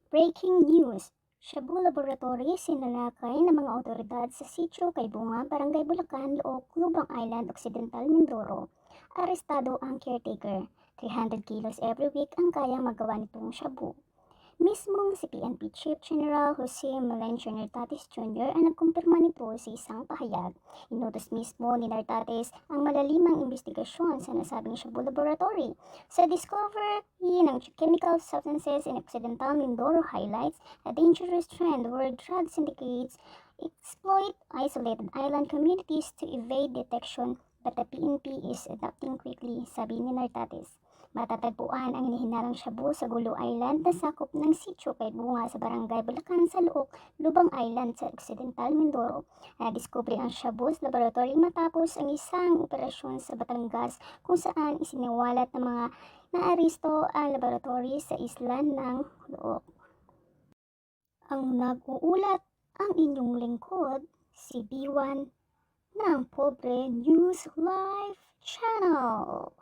Breaking news! Shabu Laboratory sinalakay ng mga otoridad sa sitio kay Bunga, Barangay Bulacan, Looc, Lubang Island, Occidental, Mindoro. Arestado ang caretaker. 300 kilos every week ang kayang magawa nitong shabu. Mismong si PNP Chief General Jose Melencio Nartates Jr. ang nagkumpirma nito sa isang pahayag. Inutos mismo ni Nartates ang malalimang investigasyon sa nasabing Shabu Laboratory. Sa discovery ng chemical substances in Occidental Mindoro highlights a dangerous trend where drug syndicates exploit isolated island communities to evade detection, but the PNP is adapting quickly, sabi ni Nartates. Matatagpuan ang hinahinarang shabu sa Gulo Island na sakop ng sitio kay Bunga sa Barangay Bulacan sa Looc, Lubang Island sa Occidental Mindoro. Nadiskubre ang shabu sa laboratory matapos ang isang operasyon sa Batangas kung saan isiniwalat ng mga naaresto ang laboratory sa isla ng Looc. Ang nag-uulat ang inyong lingkod, si B1 ng Pobre News Live Channel.